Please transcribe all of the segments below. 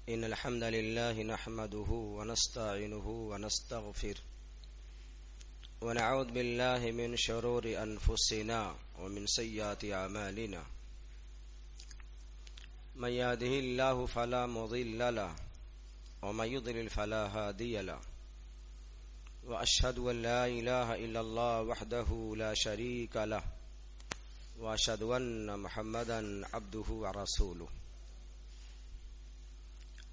إن الحمد لله نحمده ونستعينه ونستغفره ونعوذ بالله من شرور أنفسنا ومن سيئات أعمالنا من يهده الله فلا مضل له ومن يضلل فلا هادي له وأشهد أن لا إله إلا الله وحده لا شريك له وأشهد أن محمدا عبده ورسوله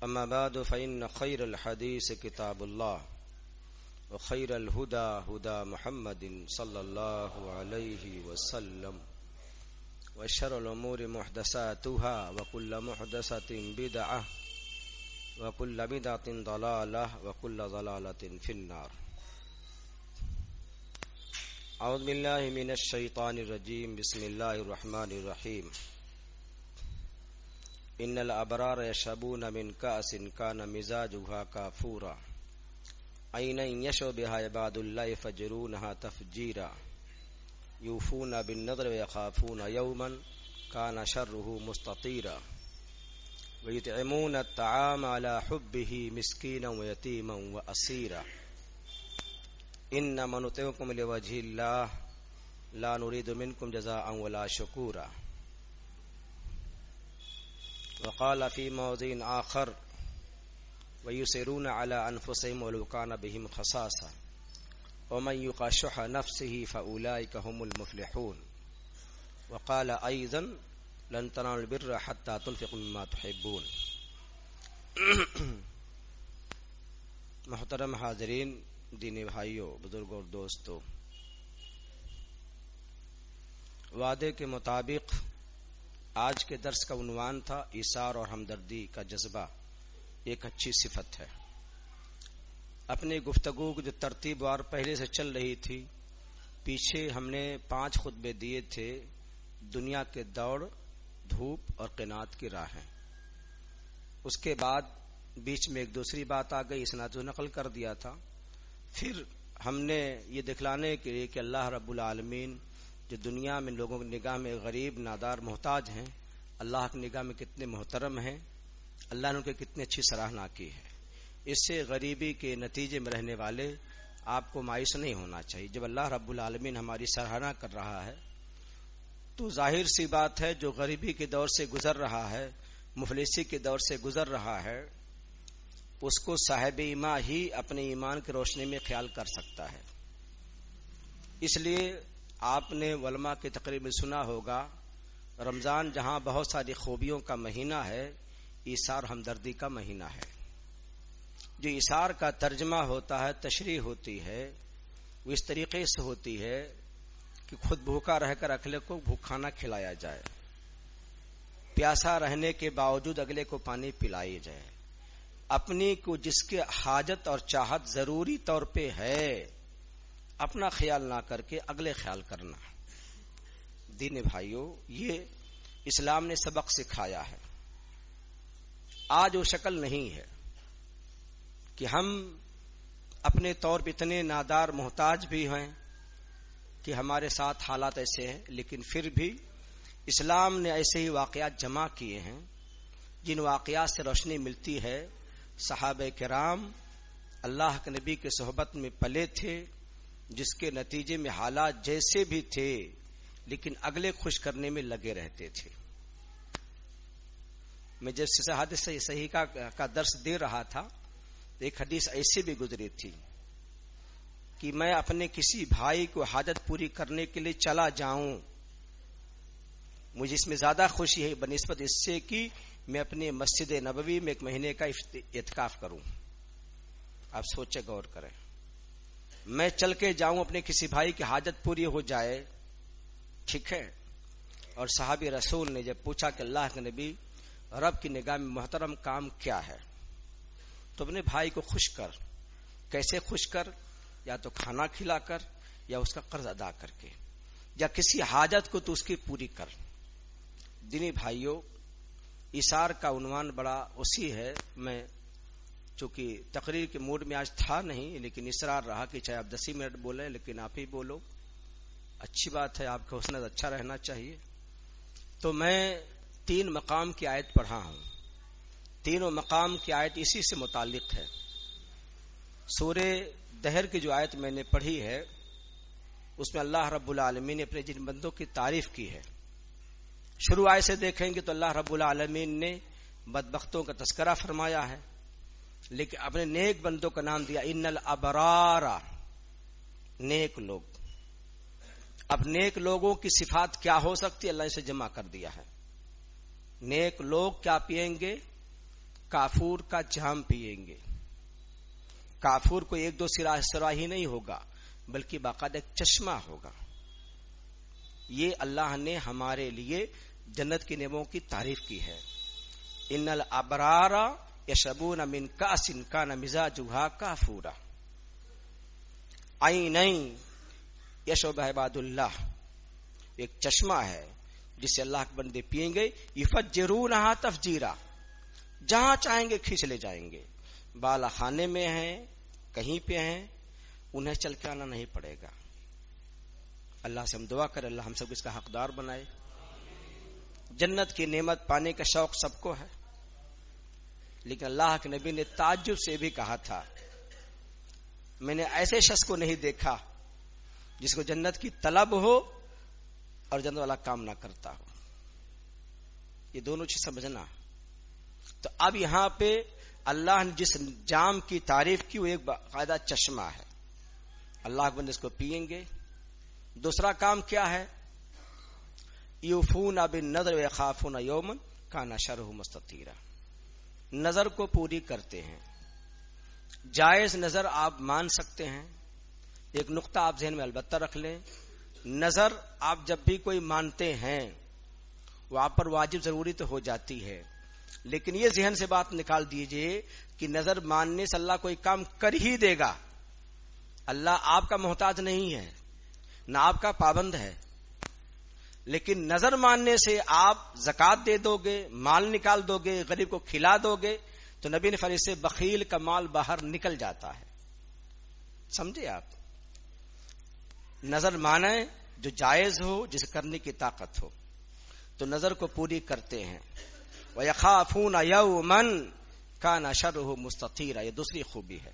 أما بعد فإن خير الحديث كتاب الله وخير الهدى هدى محمد صلى الله عليه وسلم وشر الأمور محدثاتها وكل محدثة بدعة وكل بدعة ضلالة وكل ضلالة في النار. أعوذ بالله من الشيطان الرجيم. بسم الله الرحمن الرحيم. إن الأبرار يشربون من كأس كان مزاجها كافورا عينا يشرب بها عباد الله يفجرونها تفجيرا يوفون بالنذر ويخافون يوما كان شره مستطيرا ويطعمون الطعام على حبه مسكينا ويتيما وأسيرا إنما نطعمكم لوجه الله لا نريد منكم جزاء ولا شكورا. وقال في موضع آخر ويسرون على أنفسهم ولو كان بهم خصاصة ومن يوق شح نفسه فأولئك هم المفلحون. وقال أيضا لن تنالوا البر حتى تنفقوا مما تحبون. محترم حاضرین، دینی بھائیوں، بزرگوں اور دوستوں، وعدے کے مطابق آج کے درس کا عنوان تھا ایثار اور ہمدردی کا جذبہ ایک اچھی صفت ہے. اپنی گفتگو کی جو ترتیب وار پہلے سے چل رہی تھی، پیچھے ہم نے 5 خطبے دیے تھے، دنیا کے دوڑ، دھوپ اور قناعت کی راہیں. اس کے بعد بیچ میں ایک دوسری بات آ گئی، اسناد و نقل کر دیا تھا. پھر ہم نے یہ دکھلانے کے لیے کہ اللہ رب العالمین جو دنیا میں لوگوں کی نگاہ میں غریب، نادار، محتاج ہیں، اللہ کی نگاہ میں کتنے محترم ہیں، اللہ نے ان کی کتنی اچھی سراہنا کی ہے. اس سے غریبی کے نتیجے میں رہنے والے آپ کو مایوس نہیں ہونا چاہیے. جب اللہ رب العالمین ہماری سراہنا کر رہا ہے تو ظاہر سی بات ہے جو غریبی کے دور سے گزر رہا ہے، مفلسی کے دور سے گزر رہا ہے، اس کو صاحب ایمان ہی اپنے ایمان کی روشنی میں خیال کر سکتا ہے. اس لیے آپ نے علماء کی تقریر میں سنا ہوگا، رمضان جہاں بہت ساری خوبیوں کا مہینہ ہے، ایثار ہمدردی کا مہینہ ہے. جو ایثار کا ترجمہ ہوتا ہے، تشریح ہوتی ہے، وہ اس طریقے سے ہوتی ہے کہ خود بھوکا رہ کر اگلے کو کھانا کھلایا جائے، پیاسا رہنے کے باوجود اگلے کو پانی پلایا جائے، اپنی کو جس کے حاجت اور چاہت ضروری طور پہ ہے اپنا خیال نہ کر کے اگلے خیال کرنا. دین بھائیوں، یہ اسلام نے سبق سکھایا ہے. آج وہ شکل نہیں ہے کہ ہم اپنے طور پہ اتنے نادار، محتاج بھی ہیں کہ ہمارے ساتھ حالات ایسے ہیں، لیکن پھر بھی اسلام نے ایسے ہی واقعات جمع کیے ہیں جن واقعات سے روشنی ملتی ہے. صحابہ کرام اللہ کے نبی کے صحبت میں پلے تھے، جس کے نتیجے میں حالات جیسے بھی تھے لیکن اگلے خوش کرنے میں لگے رہتے تھے. میں جب حدیث صحیح کا درس دے رہا تھا تو ایک حدیث ایسی بھی گزری تھی کہ میں اپنے کسی بھائی کو حاجت پوری کرنے کے لیے چلا جاؤں، مجھے اس میں زیادہ خوشی ہے بنسبت اس سے کہ میں اپنے مسجد نبوی میں 1 مہینے کا اعتکاف کروں. آپ سوچے، غور کریں. میں چل کے جاؤں، اپنے کسی بھائی کی حاجت پوری ہو جائے، ٹھیک ہے. اور صحابی رسول نے جب پوچھا کہ اللہ کے نبی، رب کی نگاہ میں محترم کام کیا ہے، تو اپنے بھائی کو خوش کر. کیسے خوش کر؟ یا تو کھانا کھلا کر، یا اس کا قرض ادا کر کے، یا کسی حاجت کو تو اس کی پوری کر. دینی بھائیوں، ایثار کا عنوان بڑا وسیع ہے. میں چونکہ تقریر کے موڈ میں آج تھا نہیں، لیکن اصرار رہا کہ چاہے آپ 10 منٹ بولیں لیکن آپ ہی بولو. اچھی بات ہے، آپ کا حسن اچھا رہنا چاہیے. تو میں 3 مقام کی آیت پڑھا ہوں. تینوں مقام کی آیت اسی سے متعلق ہے۔ سورہ دہر کی جو آیت میں نے پڑھی ہے اس میں اللہ رب العالمین نے اپنے جن بندوں کی تعریف کی ہے، شروع آیت سے دیکھیں گے تو اللہ رب العالمین نے بدبختوں کا تذکرہ فرمایا ہے، لیکن اپنے نیک بندوں کا نام دیا، ان الابرار، نیک لوگ۔ اب نیک لوگوں کی صفات کیا ہو سکتی ہے، اللہ نے اسے جمع کر دیا ہے۔ نیک لوگ کیا پئیں گے؟ کافور کا جام پئیں گے۔ کافور کو ایک دو سرا ہی نہیں ہوگا بلکہ باقاعدہ ایک چشمہ ہوگا۔ یہ اللہ نے ہمارے لیے جنت کی نعمتوں کی تعریف کی ہے۔ ان الابرار یشربون من کأس کان مزاجها کافورا عینا یشرب عباد اللہ، ایک چشمہ ہے جسے اللہ کے بندے پئیں گے، یفجرونها تفجیرا، جہاں چاہیں گے کھینچ لے جائیں گے۔ بالا خانے میں ہیں، کہیں پہ ہیں، انہیں چل کے آنا نہیں پڑے گا۔ اللہ سے ہم دعا کریں اللہ ہم سب کو اس کا حقدار بنائے۔ جنت کی نعمت پانے کا شوق سب کو ہے، لیکن اللہ کے نبی نے تعجب سے بھی کہا تھا، میں نے ایسے شخص کو نہیں دیکھا جس کو جنت کی طلب ہو اور جنت والا کام نہ کرتا ہو۔ یہ دونوں چیز سمجھنا۔ تو اب یہاں پہ اللہ نے جس جام کی تعریف کی وہ ایک باقاعدہ چشمہ ہے، اللہ کے بندے اس کو پئیں گے۔ دوسرا کام کیا ہے؟ یوفون بالنذر ویخافون یوما کان شرہ مستطیرا، نظر کو پوری کرتے ہیں۔ جائز نظر آپ مان سکتے ہیں، ایک نقطہ آپ ذہن میں البتہ رکھ لیں، نظر آپ جب بھی کوئی مانتے ہیں وہ آپ پر واجب ضروری تو ہو جاتی ہے، لیکن یہ ذہن سے بات نکال دیجئے کہ نظر ماننے سے اللہ کوئی کام کر ہی دے گا۔ اللہ آپ کا محتاج نہیں ہے، نہ آپ کا پابند ہے، لیکن نظر ماننے سے آپ زکوٰۃ دے دو گے، مال نکال دو گے، غریب کو کھلا دو گے تو نبی نے فرمایا سے بخیل کا مال باہر نکل جاتا ہے۔ سمجھے آپ؟ نظر مانے جو جائز ہو، جسے کرنے کی طاقت ہو، تو نظر کو پوری کرتے ہیں۔ وَيَخَافُونَ يَوْمًا كَانَ شَرُّهُ مُسْتَطِيرًا، یہ دوسری خوبی ہے،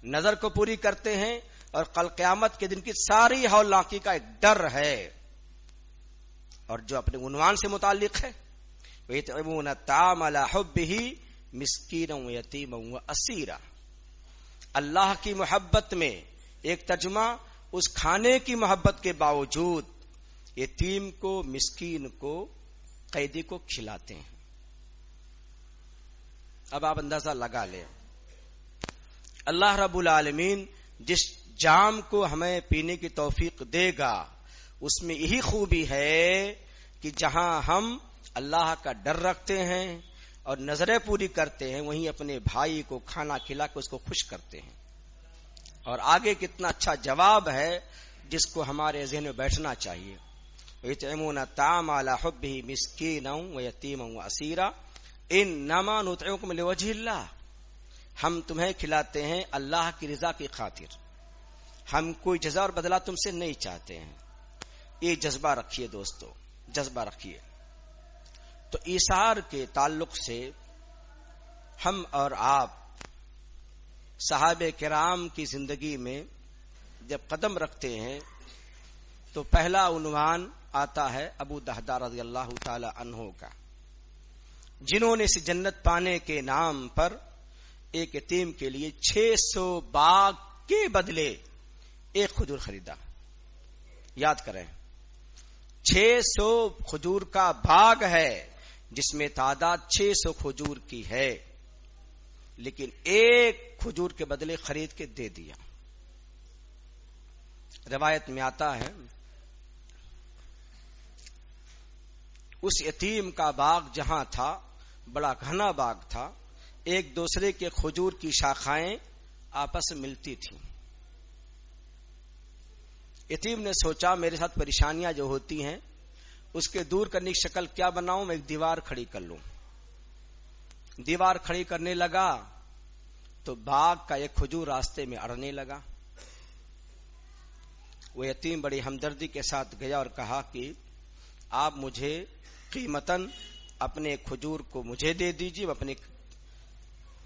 نظر کو پوری کرتے ہیں اور کل قیامت کے دن کی ساری ہولناکی کا ایک ڈر ہے، اور جو اپنے عنوان سے متعلق ہے، وَيُطْعِمُونَ الطَّعَامَ عَلَىٰ حُبِّهِ مِسْكِينًا وَيَتِيمًا وَأَسِيرًا، اللہ کی محبت میں ایک ترجمہ اس کھانے کی محبت کے باوجود یتیم کو، مسکین کو، قیدی کو کھلاتے ہیں۔ اب آپ اندازہ لگا لیں، اللہ رب العالمین جس جام کو ہمیں پینے کی توفیق دے گا اس میں یہی خوبی ہے کہ جہاں ہم اللہ کا ڈر رکھتے ہیں اور نظریں پوری کرتے ہیں، وہیں اپنے بھائی کو کھانا کھلا کے اس کو خوش کرتے ہیں۔ اور آگے کتنا اچھا جواب ہے جس کو ہمارے ذہن میں بیٹھنا چاہیے، وَيُطْعِمُونَ الطَّعَامَ عَلَىٰ حُبِّهِ مِسْكِينًا وَيَتِيمًا وَأَسِيرًا إِنَّمَا نُطْعِمُكُمْ لِوَجْهِ اللَّهِ، ہم تمہیں کھلاتے ہیں اللہ کی رضا کی خاطر، ہم کوئی جزا اور بدلہ تم سے نہیں چاہتے ہیں۔ یہ جذبہ رکھیے دوستو، جذبہ رکھیے۔ تو ایثار کے تعلق سے ہم اور آپ صحابہ کرام کی زندگی میں جب قدم رکھتے ہیں تو پہلا عنوان آتا ہے ابو دہدہ رضی اللہ تعالی عنہ کا، جنہوں نے اس جنت پانے کے نام پر ایک یتیم کے لیے 600 باغ کے بدلے ایک کھجور خریدا۔ یاد کریں، 600 کھجور کا باغ ہے جس میں تعداد 600 کھجور کی ہے، لیکن ایک کھجور کے بدلے خرید کے دے دیا۔ روایت میں آتا ہے اس یتیم کا باغ جہاں تھا بڑا گھنا باغ تھا، ایک دوسرے کے کھجور کی شاخائیں آپس میں ملتی تھیں۔ یتیم نے سوچا میرے ساتھ پریشانیاں جو ہوتی ہیں اس کے دور کرنے کی شکل کیا بناؤں، میں ایک دیوار کھڑی کر لوں۔ دیوار کھڑی کرنے لگا تو باغ کا ایک کھجور راستے میں اڑنے لگا۔ وہ یتیم بڑی ہمدردی کے ساتھ گیا اور کہا کہ آپ مجھے قیمتاً اپنے کھجور کو مجھے دے دیجیے، میں اپنے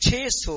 600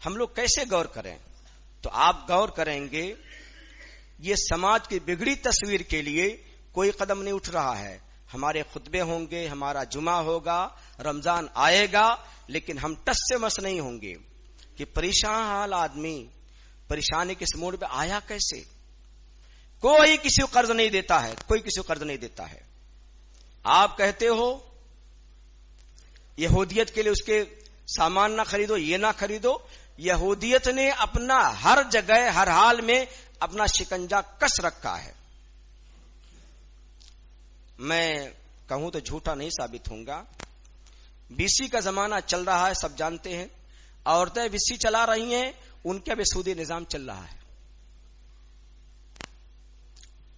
ہم لوگ کیسے غور کریں؟ تو آپ غور کریں گے، یہ سماج کی بگڑی تصویر کے لیے کوئی قدم نہیں اٹھ رہا ہے. ہمارے خطبے ہوں گے، ہمارا جمعہ ہوگا، رمضان آئے گا، لیکن ہم ٹس سے مس نہیں ہوں گے کہ پریشان حال آدمی پریشانی کس موڑ پہ آیا کیسے. کوئی کسی کو قرض نہیں دیتا ہے، کوئی کسی کو قرض نہیں دیتا ہے. آپ کہتے ہو یہودیت کے لیے اس کے سامان نہ خریدو، یہ نہ خریدو. یہودیت نے اپنا ہر جگہ ہر حال میں اپنا شکنجا کس رکھا ہے. میں کہوں تو جھوٹا نہیں ثابت ہوں گا. بیسی کا زمانہ چل رہا ہے، سب جانتے ہیں. عورتیں بیسی چلا رہی ہیں، ان کا بھی سودی نظام چل رہا ہے.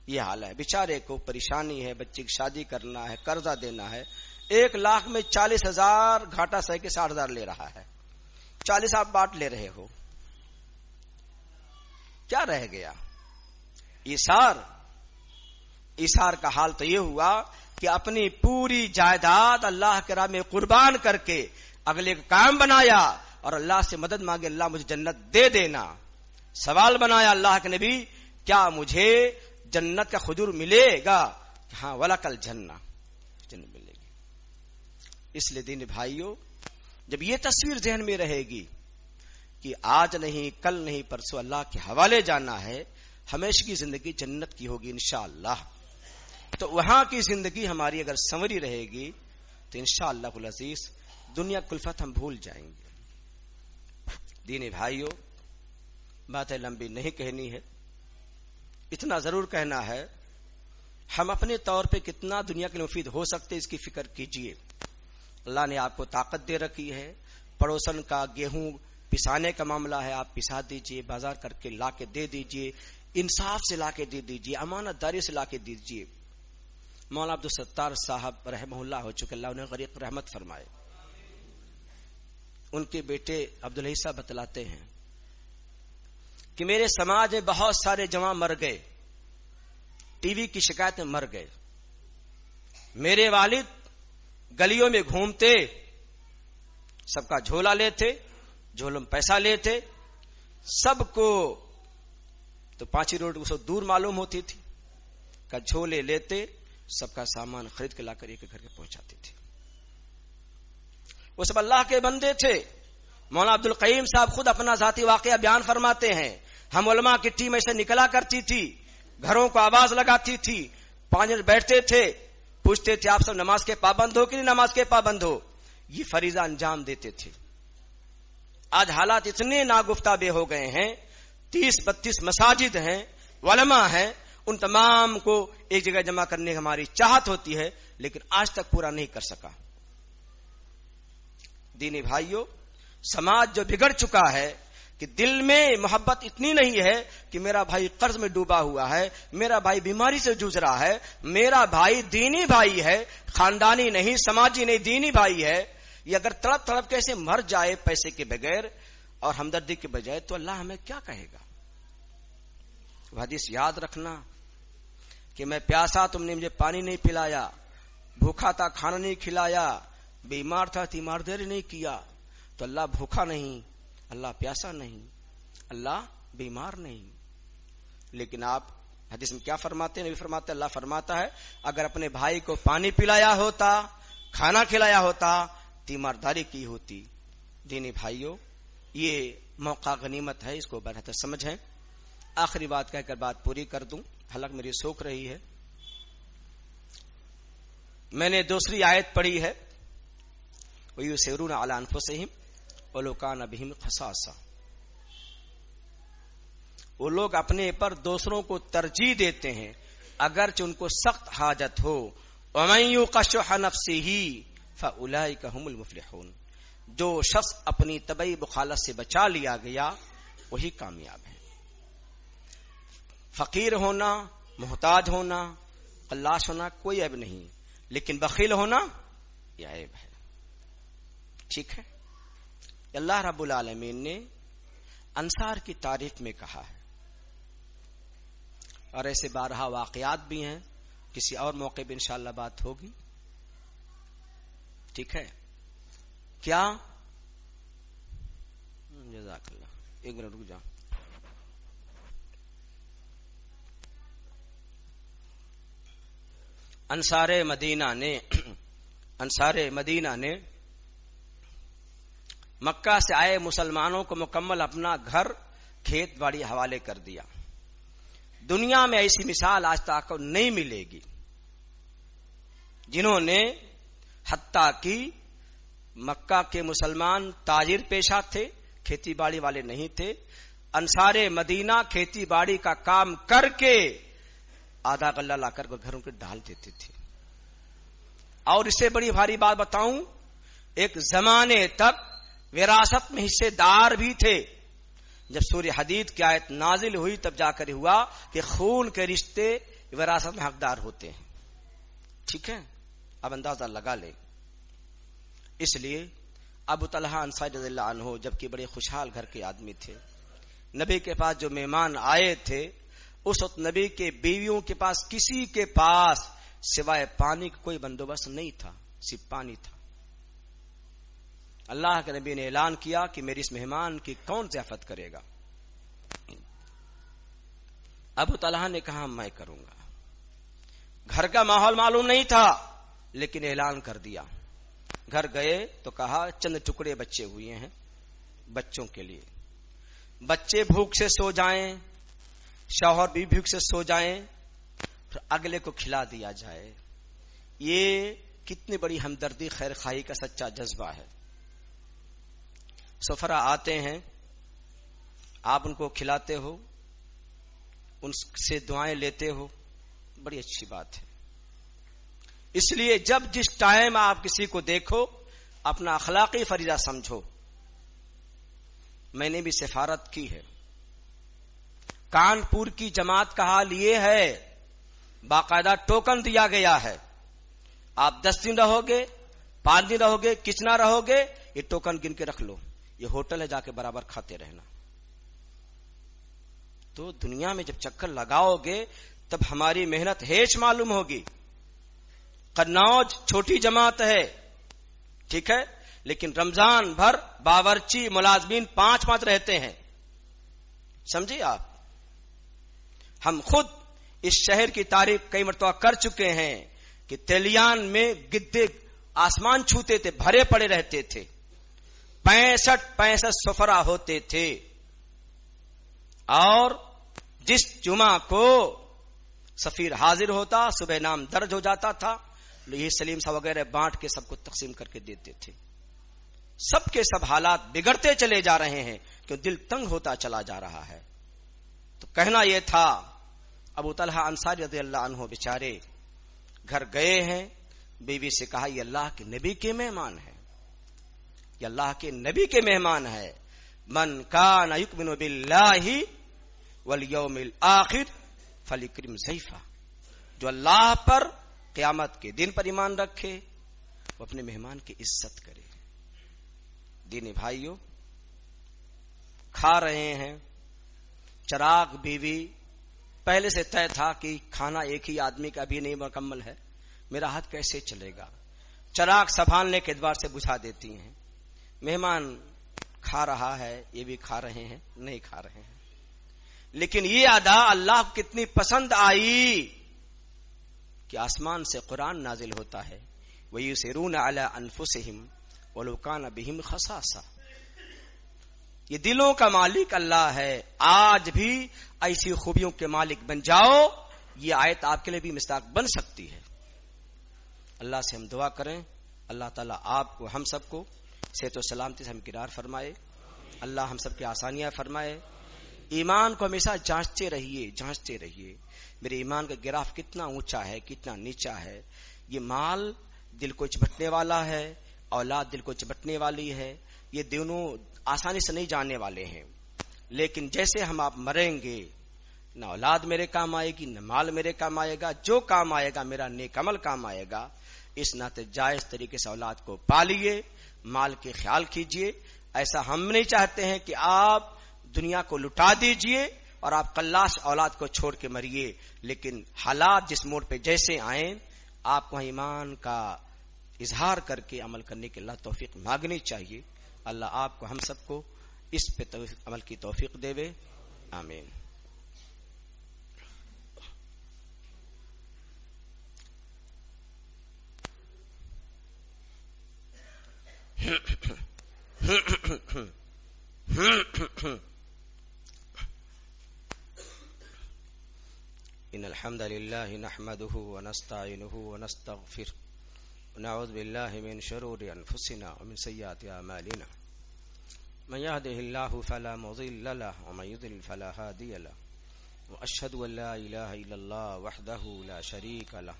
یہ حال ہے. بیچارے کو پریشانی ہے، بچے کی شادی کرنا ہے، قرضہ دینا ہے. 1 لاکھ میں 40,000 گھاٹا سہ کے 60,000 لے رہا ہے. 40 آپ بانٹ لے رہے ہو، کیا رہ گیا؟ ایثار کا حال تو یہ ہوا کہ اپنی پوری جائیداد اللہ کے راہ میں قربان کر کے اگلے کا کام بنایا اور اللہ سے مدد مانگے، اللہ مجھے جنت دے دینا. سوال بنایا اللہ کے نبی، کیا مجھے جنت کا کھجور ملے گا؟ ہاں، وَلَكَ الْجَنَّةُ، جنت ملے گی. اس لیے دین بھائیوں، جب یہ تصویر ذہن میں رہے گی کہ آج نہیں، کل نہیں، پرسوں اللہ کے حوالے جانا ہے، ہمیشہ کی زندگی جنت کی ہوگی انشاءاللہ. تو وہاں کی زندگی ہماری اگر سنوری رہے گی تو انشاءاللہ العزیز دنیا کلفت ہم بھول جائیں گے. دین بھائیوں، باتیں لمبی نہیں کہنی ہے، اتنا ضرور کہنا ہے، ہم اپنے طور پہ کتنا دنیا کے لیے مفید ہو سکتے اس کی فکر کیجئے. اللہ نے آپ کو طاقت دے رکھی ہے. پڑوسن کا گیہوں پسانے کا معاملہ ہے، آپ پسا دیجئے، بازار کر کے لا کے دے دیجئے، انصاف سے لا کے دے دیجئے، امانت داری سے لا کے دیجئے. مولانا عبدالستار صاحب رحمہ اللہ ہو چکے، اللہ انہیں غریق رحمت فرمائے. ان کے بیٹے عبدالحی صاحب بتلاتے ہیں کہ میرے سماج میں بہت سارے جوان مر گئے، ٹی وی کی شکایت میں مر گئے. میرے والد گلیوں میں گھومتے، سب کا جھولا لیتے، جھولوں میں پیسہ لیتے، سب کو تو 5 روڈ اس دور معلوم ہوتی تھی، کا جھولے لیتے، سب کا سامان خرید کے لا کر ایک گھر کے پہنچاتے تھے. وہ سب اللہ کے بندے تھے. مولانا عبد القیم صاحب خود اپنا ذاتی واقعہ بیان فرماتے ہیں، ہم علماء کی ٹیم ایسے نکلا کرتی تھی، گھروں کو آواز لگاتی تھی، 5 منٹ بیٹھتے تھے، پوچھتے تھے آپ سب نماز کے پابند ہو کہ نہیں نماز کے پابند ہو، یہ فریضہ انجام دیتے تھے. آج حالات اتنے ناگفتہ ہو گئے ہیں، 30-32 مساجد ہیں، علماء ہیں، ان تمام کو ایک جگہ جمع کرنے کی ہماری چاہت ہوتی ہے، لیکن آج تک پورا نہیں کر سکا. دینی بھائیوں، سماج جو بگڑ چکا ہے کہ دل میں محبت اتنی نہیں ہے کہ میرا بھائی قرض میں ڈوبا ہوا ہے، میرا بھائی بیماری سے جوجھ رہا ہے، میرا بھائی دینی بھائی ہے، خاندانی نہیں، سماجی نہیں، دینی بھائی ہے. یہ اگر تڑپ تڑپ کیسے مر جائے پیسے کے بغیر اور ہمدردی کے بجائے، تو اللہ ہمیں کیا کہے گا؟ حدیث یاد رکھنا کہ میں پیاسا، تم نے مجھے پانی نہیں پلایا، بھوکا تھا، کھانا نہیں کھلایا، بیمار تھا، تیمارداری نہیں کیا، تو اللہ بھوکا نہیں، اللہ پیاسا نہیں، اللہ بیمار نہیں. لیکن آپ حدیث میں کیا فرماتے ہیں؟ نبی فرماتے ہیں، اللہ فرماتا ہے اگر اپنے بھائی کو پانی پلایا ہوتا، کھانا کھلایا ہوتا، تیمارداری کی ہوتی. دینی بھائیوں، یہ موقع غنیمت ہے، اس کو بہتر سمجھیں. آخری بات کہہ کر بات پوری کر دوں، حلق میری سوکھ رہی ہے. میں نے دوسری آیت پڑھی ہے، وَيُسِرُونَ عَلَىٰ أَنفُسِهِمْ وَلَوْ كَانَ بِهِمْ خَصَاصَةٌ. وہ لوگ اپنے پر دوسروں کو ترجیح دیتے ہیں اگرچہ ان کو سخت حاجت ہو. وَمَن يُوقَ شُحَّ نَفْسِهِ فَأُولَٰئِكَ هُمُ الْمُفْلِحُونَ. جو شخص اپنی طبعی بخالت سے بچا لیا گیا وہی کامیاب ہے. فقیر ہونا، محتاج ہونا، قلاش ہونا کوئی عیب نہیں، لیکن بخیل ہونا یہ عیب ہے. ٹھیک ہے؟ اللہ رب العالمین نے انصار کی تعریف میں کہا ہے، اور ایسے بارہا واقعات بھی ہیں، کسی اور موقع پہ انشاءاللہ بات ہوگی. ٹھیک ہے؟ کیا جزاک اللہ. ایک منٹ رک جاؤ. انصار مدینہ نے مکہ سے آئے مسلمانوں کو مکمل اپنا گھر کھیت باڑی حوالے کر دیا. دنیا میں ایسی مثال آج تک نہیں ملے گی جنہوں نے حتیٰ کہ مکہ کے مسلمان تاجر پیشہ تھے، کھیتی باڑی والے نہیں تھے. انصار مدینہ کھیتی باڑی کا کام کر کے آدھا غلہ لا کر گھروں کے ڈال دیتے تھے. اور اس سے بڑی بھاری بات بتاؤں، ایک زمانے تک وراثت میں حصے دار بھی تھے. جب سورہ حدید کی آیت نازل ہوئی تب جا کر ہوا کہ خون کے رشتے وراثت میں حقدار ہوتے ہیں. ٹھیک ہے، اب اندازہ لگا لیں. اس لیے ابو طلحہ انصاری رضی اللہ عنہ جبکہ بڑے خوشحال گھر کے آدمی تھے، نبی کے پاس جو مہمان آئے تھے اس وقت نبی کے بیویوں کے پاس کسی کے پاس سوائے پانی کا کوئی بندوبست نہیں تھا، صرف پانی تھا. اللہ کے نبی نے اعلان کیا کہ میری اس مہمان کی کون ضیافت کرے گا؟ ابو طلحہ نے کہا میں کروں گا. گھر کا ماحول معلوم نہیں تھا لیکن اعلان کر دیا. گھر گئے تو کہا چند ٹکڑے بچے ہوئے ہیں بچوں کے لیے، بچے بھوک سے سو جائیں، شوہر بھی بھوک سے سو جائیں، پھر اگلے کو کھلا دیا جائے. یہ کتنی بڑی ہمدردی خیر خواہی کا سچا جذبہ ہے. سفرا آتے ہیں، آپ ان کو کھلاتے ہو، ان سے دعائیں لیتے ہو، بڑی اچھی بات ہے. اس لیے جب جس ٹائم آپ کسی کو دیکھو اپنا اخلاقی فریضہ سمجھو. میں نے بھی سفارت کی ہے. کانپور کی جماعت کا حال یہ ہے، باقاعدہ ٹوکن دیا گیا ہے. آپ 10 دن رہو گے، 5 دن رہو گے، کتنا رہو گے، یہ ٹوکن گن کے رکھ لو. یہ ہوٹل ہے، جا کے برابر کھاتے رہنا. تو دنیا میں جب چکر لگاؤ گے تب ہماری محنت ہیچ معلوم ہوگی. قنوج چھوٹی جماعت ہے، ٹھیک ہے، لیکن رمضان بھر باورچی ملازمین 5 رہتے ہیں. سمجھے آپ؟ ہم خود اس شہر کی تعریف کئی مرتبہ کر چکے ہیں کہ تیلیان میں گدے آسمان چھوتے تھے، بھرے پڑے رہتے تھے. 65 سفرا ہوتے تھے. اور جس جمعہ کو سفیر حاضر ہوتا صبح نام درج ہو جاتا تھا، یہ سلیم صاحب وغیرہ بانٹ کے سب کو تقسیم کر کے دیتے تھے. سب کے سب حالات بگڑتے چلے جا رہے ہیں کہ دل تنگ ہوتا چلا جا رہا ہے. تو کہنا یہ تھا، ابو طلحہ انصاری رضی اللہ عنہ بیچارے گھر گئے ہیں، بیوی سے کہا یہ اللہ کے نبی کے مہمان ہے، یہ اللہ کے نبی کے مہمان ہے. من کان یؤمن باللہ والیوم الآخر فلیکرم ضیفہ. جو اللہ پر، قیامت کے دن پر ایمان رکھے وہ اپنے مہمان کی عزت کرے. دینی بھائیوں، کھا رہے ہیں. چراغ بیوی پہلے سے طے تھا کہ کھانا ایک ہی آدمی کا بھی نہیں مکمل ہے، میرا ہاتھ کیسے چلے گا. چراغ سنبھالنے کے اعتبار سے بجھا دیتی ہیں. مہمان کھا رہا ہے، یہ بھی کھا رہے ہیں، نہیں کھا رہے ہیں. لیکن یہ ادا اللہ کو کتنی پسند آئی کہ آسمان سے قرآن نازل ہوتا ہے، وَيُسِرُونَ عَلَىٰ أَنفُسِهِمْ وَلَوْ كَانَ بِهِمْ خَصَاصَةٌ. یہ دلوں کا مالک اللہ ہے. آج بھی ایسی خوبیوں کے مالک بن جاؤ. یہ آیت آپ کے لیے بھی مصداق بن سکتی ہے. اللہ سے ہم دعا کریں، اللہ تعالیٰ آپ کو، ہم سب کو صحت و سلامتی سے ہمکنار فرمائے. اللہ ہم سب کی آسانیاں فرمائے. ایمان کو ہمیشہ جانچتے رہیے. میرے ایمان کا گراف کتنا اونچا ہے، کتنا نیچا ہے. یہ مال دل کو چپٹنے والا ہے، اولاد دل کو چپٹنے والی ہے. یہ دونوں آسانی سے نہیں جانے والے ہیں. لیکن جیسے ہم آپ مریں گے، نہ اولاد میرے کام آئے گی، نہ مال میرے کام آئے گا. جو کام آئے گا میرا نیک عمل کام آئے گا. اس ناطے جائز طریقے سے اولاد کو پالیے، مال کے خیال کیجئے. ایسا ہم نہیں چاہتے ہیں کہ آپ دنیا کو لٹا دیجئے اور آپ قلاش اولاد کو چھوڑ کے مریے. لیکن حالات جس موڑ پہ جیسے آئیں، آپ کو ایمان کا اظہار کر کے عمل کرنے کے اللہ توفیق مانگنی چاہیے. اللہ آپ کو، ہم سب کو اس پہ عمل کی توفیق دے وے آمین. إن الحمد لله نحمده ونستعينه ونستغفره ونعوذ بالله من شرور أنفسنا ومن سيئات أعمالنا من يهده الله فلا مضل له ومن يضلل فلا هادي له وأشهد أن لا إله إلا الله وحده لا شريك له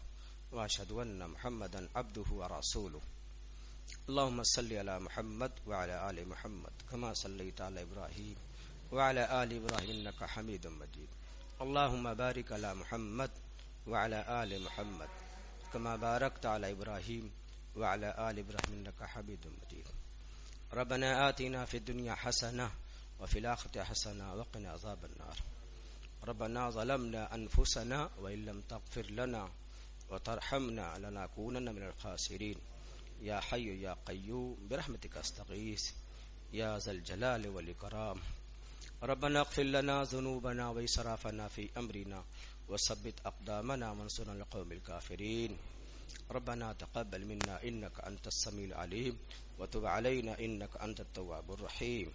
وأشهد أن محمدا عبده ورسوله. اللهم صل على محمد وعلى آل محمد كما صليت على إبراهيم وعلى آل إبراهيم إنك حميد مجيد. اللهم بارك على محمد وعلى آل محمد كما باركت على إبراهيم وعلى آل إبراهيم إنك حميد مجيد. ربنا آتنا في الدنيا حسنة وفي الآخرة حسنة وقنا عذاب النار. ربنا ظلمنا أنفسنا وإن لم تغفر لنا وترحمنا لنكونن من الخاسرين. يا حي يا قيوم برحمتك استغيث يا ذا الجلال والإكرام. ربنا اغفر لنا ذنوبنا وإسرافنا في أمرنا وثبت أقدامنا وانصرنا على القوم الكافرين. ربنا تقبل منا إنك أنت السميع العليم وتب علينا إنك أنت التواب الرحيم.